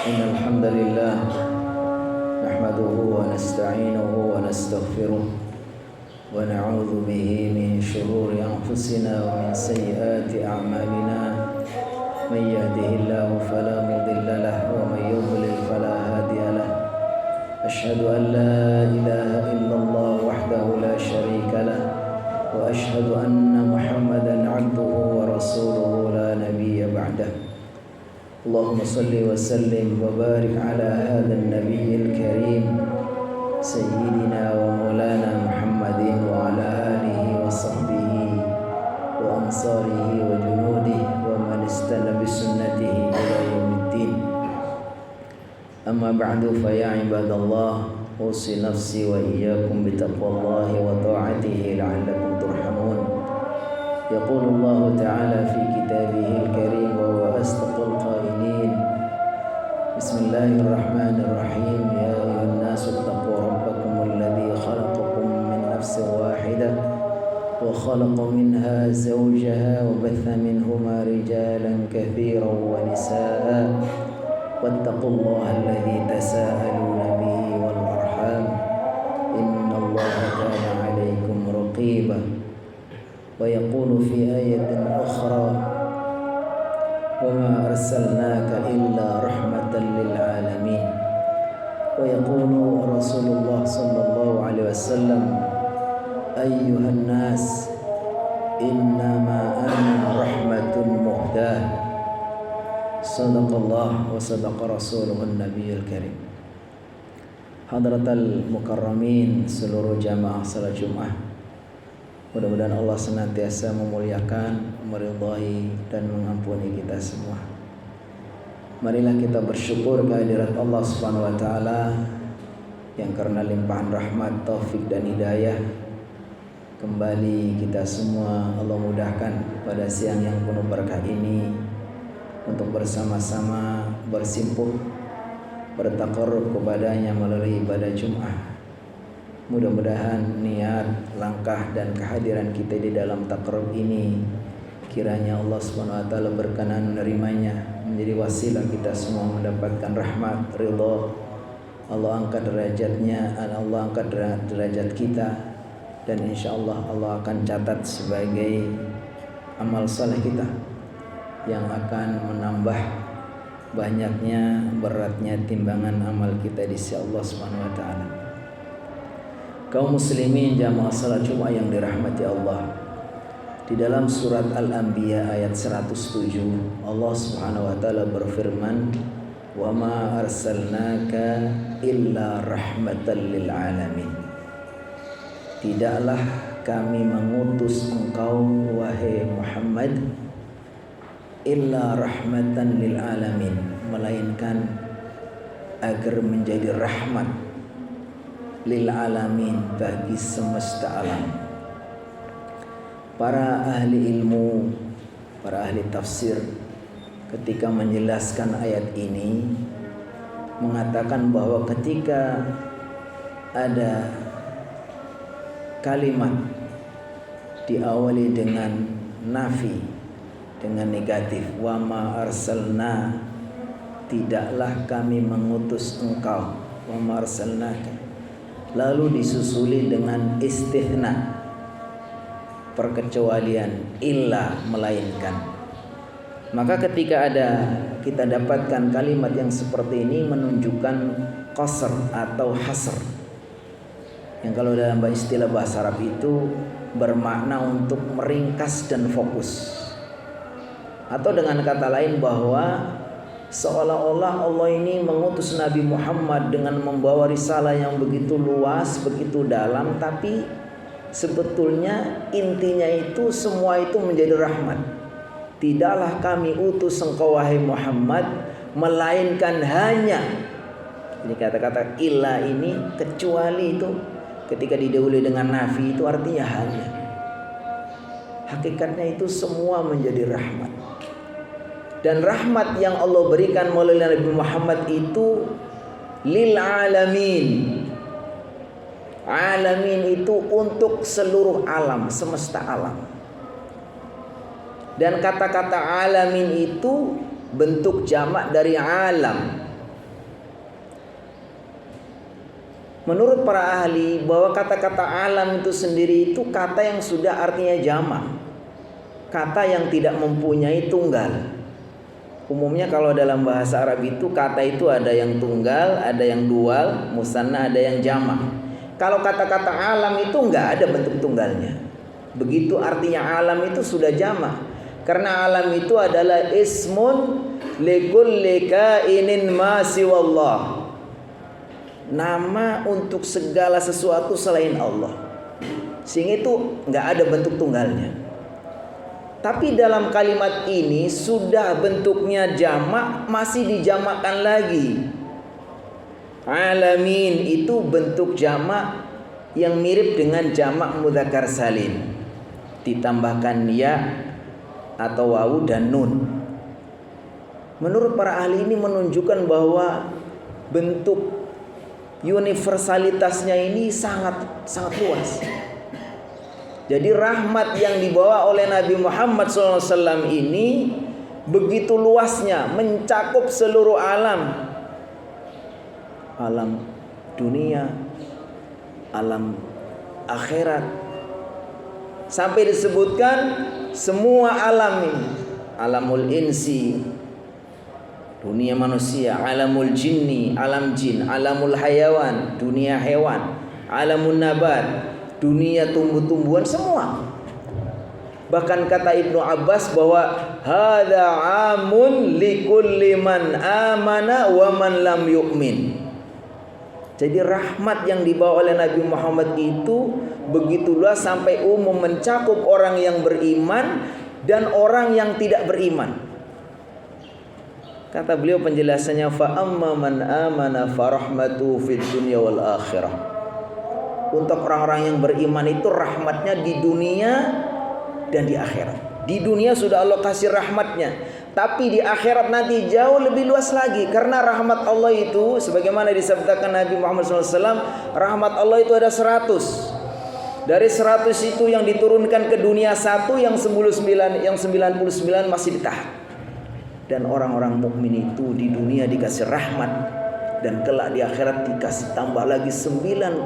إن الحمد لله نحمده ونستعينه ونستغفره ونعوذ به من شرور أنفسنا ومن سيئات أعمالنا من يهده الله فلا مضل له ومن يضلل فلا هادي له أشهد أن لا إله إلا الله وحده لا شريك له وأشهد أن محمدا عبده ورسوله لا نبي بعده اللهم صل وسلم وبارك على هذا النبي الكريم سيدنا ومولانا محمد وعلى آله وصحبه وأنصاره وجنوده ومن استنى بسنته إلى يوم الدين أما بعد فيا عباد الله أوصي نفسي وإياكم بتقوى الله وطاعته لعلكم ترحمون يقول الله تعالى في كتابه الكريم وهو أصدق القائلين بسم الله الرحمن الرحيم يا أيها الناس اتقوا ربكم الذي خلقكم من نفس واحدة وخلق منها زوجها وبث منهما رجالا كثيرا ونساء واتقوا الله الذي تساءلون به والأرحام إن الله كان عليكم رقيبا ويقول في آية أخرى وما أرسلناك إلا رحمة للعالمين ويقول رسول الله صلى الله عليه وسلم أيها الناس إنما أنا رحمة مهداة صدق الله وصدق رسوله النبي الكريم. Hadratal Mukarramin, seluruh jamaah salat Jumat, mudah-mudahan Allah senantiasa memuliakan, meridhai dan mengampuni kita semua. Marilah kita bersyukur kehadirat Allah Subhanahu wa taala yang karena limpahan rahmat, taufik dan hidayah kembali kita semua Allah mudahkan pada siang yang penuh berkah ini untuk bersama-sama bersimpuh bertaqarrub kepadanya melalui ibadah Jumat. Mudah-mudahan niat, langkah dan kehadiran kita di dalam taqarrub ini kiranya Allah Subhanahu wa taala berkenan menerimanya, menjadi wasilah kita semua mendapatkan rahmat, ridha. Allah angkat derajatnya, Allah angkat derajat kita dan insyaallah Allah akan catat sebagai amal saleh kita yang akan menambah banyaknya beratnya timbangan amal kita di sisi Allah Subhanahu wa taala. Kaum muslimin jamaah salat Jumat yang dirahmati Allah, di dalam surat Al-Anbiya ayat 107 Allah Subhanahu wa taala berfirman, "Wa ma arsalnaka illa rahmatan lil alamin." Tidaklah kami mengutus engkau wahai Muhammad illa rahmatan lil alamin, melainkan agar menjadi rahmat lil alamin, bagi semesta alam. Para ahli ilmu, para ahli tafsir ketika menjelaskan ayat ini mengatakan bahwa ketika ada kalimat diawali dengan nafi, dengan negatif, wa ma arsalna, tidaklah kami mengutus engkau, wa ma arsalnaka, lalu disusuli dengan istithna, perkecualian, illa, melainkan. Maka ketika kita dapatkan kalimat yang seperti ini menunjukkan qasr atau hasr, yang kalau dalam istilah bahasa Arab itu bermakna untuk meringkas dan fokus. Atau dengan kata lain bahwa seolah-olah Allah ini mengutus Nabi Muhammad dengan membawa risalah yang begitu luas, begitu dalam, tapi sebetulnya intinya itu semua itu menjadi rahmat. Tidaklah kami utus engkau wahai Muhammad melainkan hanya, ini kata-kata illa ini, kecuali itu ketika didahului dengan nafi itu artinya hanya. Hakikatnya itu semua menjadi rahmat. Dan rahmat yang Allah berikan melalui Nabi Muhammad itu lil alamin. Alamin itu untuk seluruh alam, semesta alam. Dan kata-kata alamin itu bentuk jamak dari alam. Menurut para ahli bahwa kata-kata alam itu sendiri itu kata yang sudah artinya jamak, kata yang tidak mempunyai tunggal. Umumnya kalau dalam bahasa Arab itu kata itu ada yang tunggal, ada yang dual, musanna, ada yang jamak. Kalau kata-kata alam itu enggak ada bentuk tunggalnya. Begitu artinya alam itu sudah jamak. Karena alam itu adalah ismun likulli kainin ma siwallah. Nama untuk segala sesuatu selain Allah. Sehingga itu enggak ada bentuk tunggalnya. Tapi dalam kalimat ini sudah bentuknya jamak, masih dijamakkan lagi. Alamin itu bentuk jamak yang mirip dengan jamak mudzakkar salim. Ditambahkan ya atau wawu dan nun. Menurut para ahli ini menunjukkan bahwa bentuk universalitasnya ini sangat luas. Jadi rahmat yang dibawa oleh Nabi Muhammad SAW ini begitu luasnya, mencakup seluruh alam. Alam dunia, alam akhirat. Sampai disebutkan semua alam ini. Alamul insi, dunia manusia, alamul jinni, alam jin, alamul hayawan, dunia hewan, alamun nabat, dunia tumbuh-tumbuhan, semua. Bahkan kata Ibnu Abbas bahwa hadza amun likulli man amana wa man lam yu'min. Jadi rahmat yang dibawa oleh Nabi Muhammad itu begitu luas sampai umum, mencakup orang yang beriman dan orang yang tidak beriman. Kata beliau penjelasannya, fa amma man amana fa rahmatu fid dunya wal akhirah. Untuk orang-orang yang beriman itu rahmatnya di dunia dan di akhirat. Di dunia sudah Allah kasih rahmatnya, tapi di akhirat nanti jauh lebih luas lagi. Karena rahmat Allah itu sebagaimana disabdakan Nabi Muhammad SAW, rahmat Allah itu ada 100. Dari 100 itu yang diturunkan ke dunia 1, yang 99 masih ditahan. Dan orang-orang mukmin itu di dunia dikasih rahmat, dan kelak di akhirat dikasih tambah lagi 99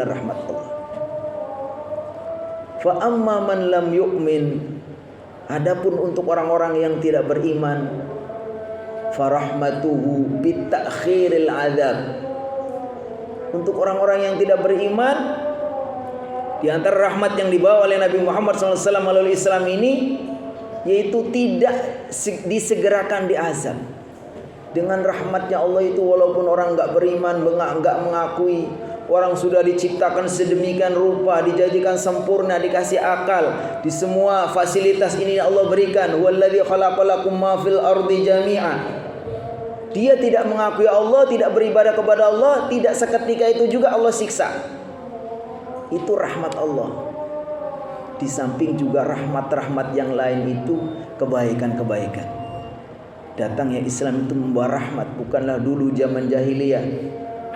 rahmat Allah. Fa amma man lam yu'min, adapun untuk orang-orang yang tidak beriman, fa rahmatuhu bit ta'khiril azab. Untuk orang-orang yang tidak beriman, di antara rahmat yang dibawa oleh Nabi Muhammad SAW melalui Islam ini, yaitu tidak disegerakan di azab. Dengan rahmatnya Allah itu, walaupun orang enggak beriman, enggak mengakui, orang sudah diciptakan sedemikian rupa, dijadikan sempurna, dikasih akal, di semua fasilitas ini Allah berikan. Walladzi khalaqalakum ma fil ardi jami'an. Dia tidak mengakui Allah, tidak beribadah kepada Allah, tidak seketika itu juga Allah siksa. Itu rahmat Allah. Di samping juga rahmat-rahmat yang lain itu kebaikan-kebaikan. Datangnya Islam itu membawa rahmat, bukanlah dulu zaman jahiliyah.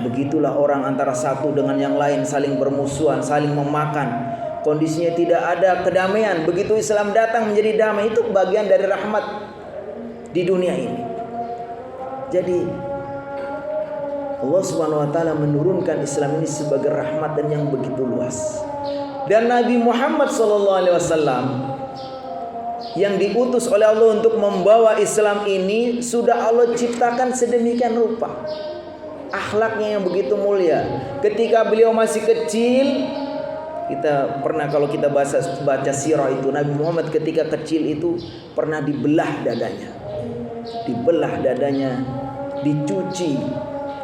Begitulah orang antara satu dengan yang lain saling bermusuhan, saling memakan. Kondisinya tidak ada kedamaian. Begitu Islam datang menjadi damai, itu bagian dari rahmat di dunia ini. Jadi Allah Subhanahu wa taala menurunkan Islam ini sebagai rahmat dan yang begitu luas. Dan Nabi Muhammad SAW yang diutus oleh Allah untuk membawa Islam ini sudah Allah ciptakan sedemikian rupa. Akhlaknya yang begitu mulia. Ketika beliau masih kecil, kita pernah kalau kita baca sirah itu, Nabi Muhammad ketika kecil itu pernah dibelah dadanya. Dibelah dadanya, dicuci,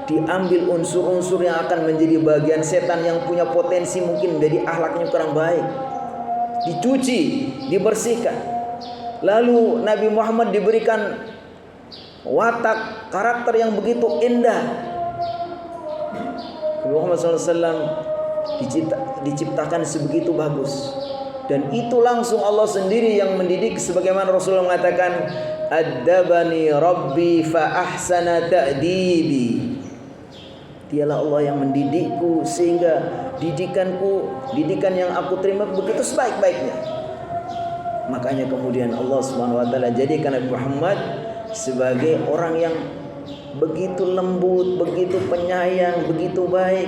diambil unsur-unsur yang akan menjadi bagian setan yang punya potensi mungkin menjadi akhlaknya kurang baik. Dicuci, dibersihkan. Lalu Nabi Muhammad diberikan watak karakter yang begitu indah. Nabi Muhammad SAW diciptakan sebegitu bagus. Dan itu langsung Allah sendiri yang mendidik, sebagaimana Rasulullah mengatakan, "Addabani Rabbi fa ahsana ta'dibi." Dialah Allah yang mendidikku sehingga didikan yang aku terima begitu sebaik-baiknya. Makanya kemudian Allah Subhanahu wa taala jadikan Nabi Muhammad sebagai orang yang begitu lembut, begitu penyayang, begitu baik.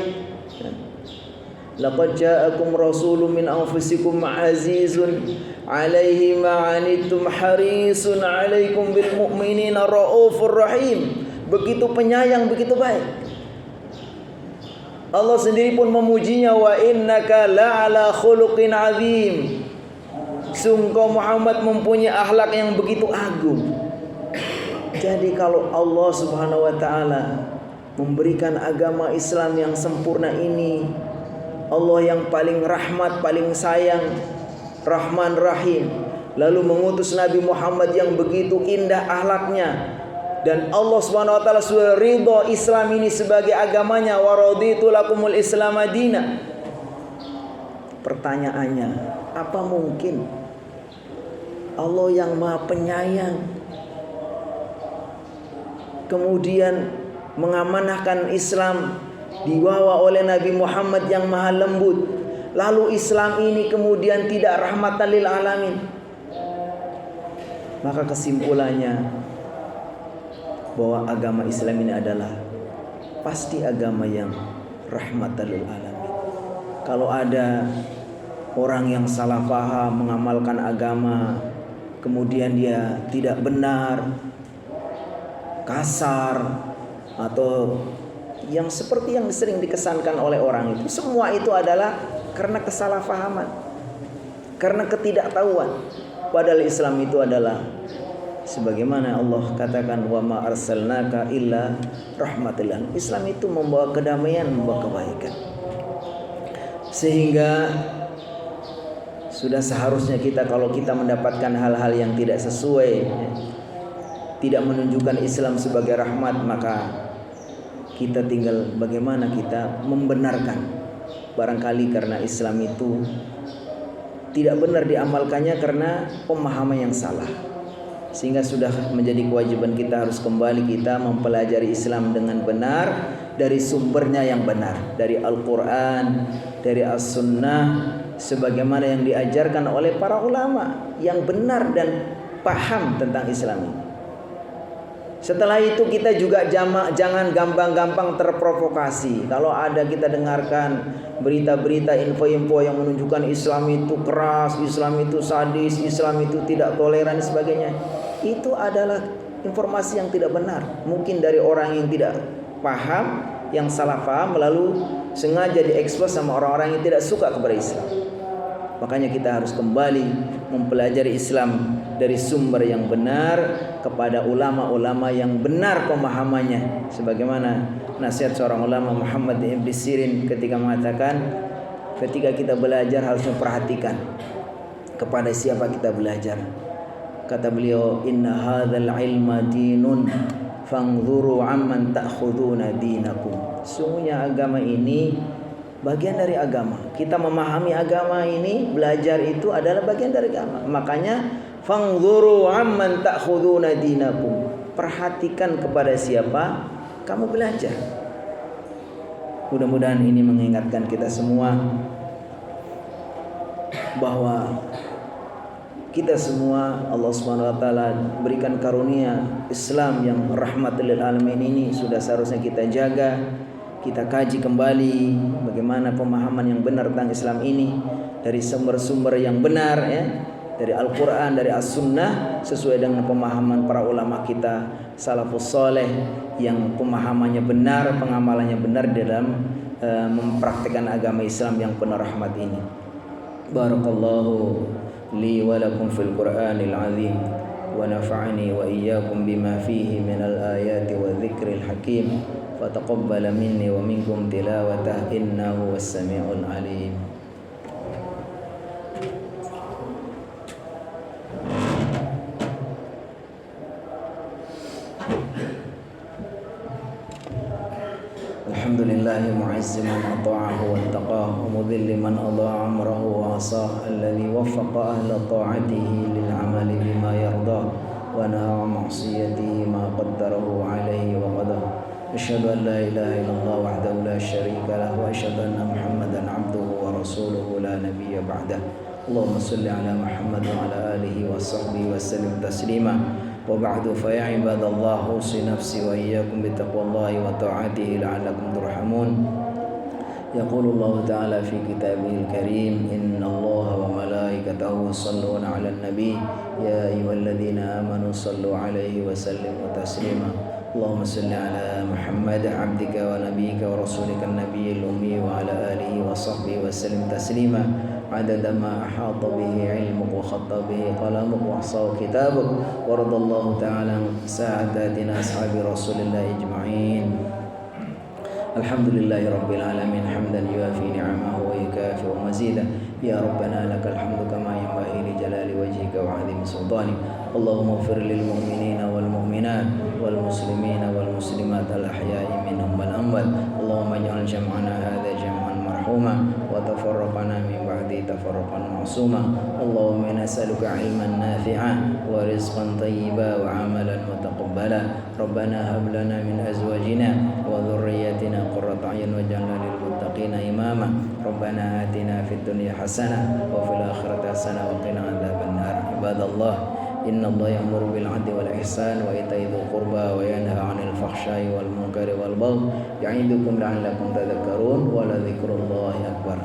Laqad ja'akum rasulun min anfusikum azizun 'alaihi ma 'anittum harisun 'alaikum bil mu'minina raufur rahim. Begitu penyayang, begitu baik. Allah sendiri pun memujinya, wa innaka la'ala khuluqin 'azim. Sungguh Muhammad mempunyai akhlak yang begitu agung. Jadi kalau Allah Subhanahu wa taala memberikan agama Islam yang sempurna ini, Allah yang paling rahmat, paling sayang, Rahman Rahim, lalu mengutus Nabi Muhammad yang begitu indah akhlaknya, dan Allah Subhanahu wa taala sudah ridha Islam ini sebagai agamanya, wa raditu lakumul Islam madina. Pertanyaannya, apa mungkin Allah yang Maha Penyayang kemudian mengamanahkan Islam dibawa oleh Nabi Muhammad yang Maha Lembut, lalu Islam ini kemudian tidak rahmatan lil alamin? Maka kesimpulannya bahwa agama Islam ini adalah pasti agama yang rahmatan lil alamin. Kalau ada orang yang salah paham mengamalkan agama, kemudian dia tidak benar, kasar, atau yang seperti yang sering dikesankan oleh orang itu, semua itu adalah karena kesalahpahaman, karena ketidaktahuan. Padahal Islam itu adalah sebagaimana Allah katakan, wa ma arsalnaka illa rahmatan. Islam itu membawa kedamaian, membawa kebaikan. Sehingga sudah seharusnya kita, kalau kita mendapatkan hal-hal yang tidak sesuai, tidak menunjukkan Islam sebagai rahmat, maka kita tinggal bagaimana kita membenarkan. Barangkali karena Islam itu tidak benar diamalkannya karena pemahaman yang salah, sehingga sudah menjadi kewajiban kita harus kembali kita mempelajari Islam dengan benar dari sumbernya yang benar, dari Al-Quran, dari As-Sunnah, sebagaimana yang diajarkan oleh para ulama yang benar dan paham tentang Islam ini. Setelah itu kita juga jangan gampang-gampang terprovokasi. Kalau ada kita dengarkan berita-berita, info-info yang menunjukkan Islam itu keras, Islam itu sadis, Islam itu tidak toleran dan sebagainya, itu adalah informasi yang tidak benar. Mungkin dari orang yang tidak paham, yang salah paham, lalu sengaja diekspos sama orang-orang yang tidak suka kepada Islam. Makanya kita harus kembali mempelajari Islam dari sumber yang benar, kepada ulama-ulama yang benar pemahamannya, sebagaimana nasihat seorang ulama Muhammad ibn Sirin ketika mengatakan, ketika kita belajar harus memperhatikan kepada siapa kita belajar. Kata beliau, inna hadzal ilma dinun fanzuru amman ta'khuduna dinakum. Sungguhnya agama ini bagian dari agama. Kita memahami agama ini, belajar itu adalah bagian dari agama. Makanya fanzuru amman ta'khuduna dinakum. Perhatikan kepada siapa kamu belajar. Mudah-mudahan ini mengingatkan kita semua bahwa kita semua Allah Subhanahu wa taala berikan karunia Islam yang rahmatul lil alamin ini, sudah seharusnya kita jaga, kita kaji kembali bagaimana pemahaman yang benar tentang Islam ini dari sumber-sumber yang benar, ya, dari Al-Quran, dari As-Sunnah, sesuai dengan pemahaman para ulama kita salafus soleh yang pemahamannya benar, pengamalannya benar dalam mempraktikkan agama Islam yang penuh rahmat ini. Barakallahu li wa lakum fil Qur'anil azim wa nafa'ani wa iyyakum bima fihi minal ayati wa dzikril hakim. Fataqabbal minni wa minkum tilawatah innahu was-sami'ul alim. Alhamdulillahi mu'izzi man ata'ahu wattaqahu wa mudhilli man adha'a amrahu wa asah alladhi waffaqa ahla ta'atihi lil 'amali bima yardah wa nahaa 'an ma'siyatihi ma qaddarahu 'alayhi wa qadahu. Asyhadu an la ilaha illallah wahdahu la syarika lahu wa asyhadu anna Muhammadan 'abduhu wa rasuluhu la nabiyya ba'dah. Allahumma shalli 'ala Muhammad wa 'ala alihi wa sahbihi wa sallim taslima. Wa ba'du fa ya ibadallah usi nafsi wa iyyakum bi taqwallahi wa ta'atihi la'allakum turhamun. يقول الله تعالى في كتابه الكريم إن الله وملائكته يصلون على النبي يا أيها الذين آمنوا صلوا عليه وسلموا تسليما اللهم صل على محمد عبدك ونبيك ورسولك النبي الأمي وعلى آله وصحبه وسلم تسليما عدد ما أحاط به علمك وخط به قلمك وأحصاه كتابك ورضى الله تعالى عن ساداتنا أصحاب رسول الله أجمعين الحمد لله رب العالمين حمدا يوافي نعمه ويكافئ مزيدا يا ربنا لك الحمد كما ينبغي لجلال وجهك وعظيم سلطانك اللهم اغفر للمؤمنين والمؤمنات والمسلمين والمسلمات الأحياء منهم والأموات اللهم اجعل جمعنا هذا جمعا مرحوما وتفرقنا من بعده تفرقا معصوما اللهم نسألك علما نافعا ورزقا طيبا وعملا متقبلا ربنا هب لنا من أزواجنا وذرياتنا قرة أعين واجعلنا للمتقين إماما ربنا آتنا في الدنيا حسنة وفي الآخرة حسنة وقنا عذاب النار عباد الله إن الله يأمر بالعدل والإحسان وإيتاء ذي القربى وينهى عن الفحشاء والمنكر والبغي يعظكم لعلكم تذكرون ولذكر الله أكبر.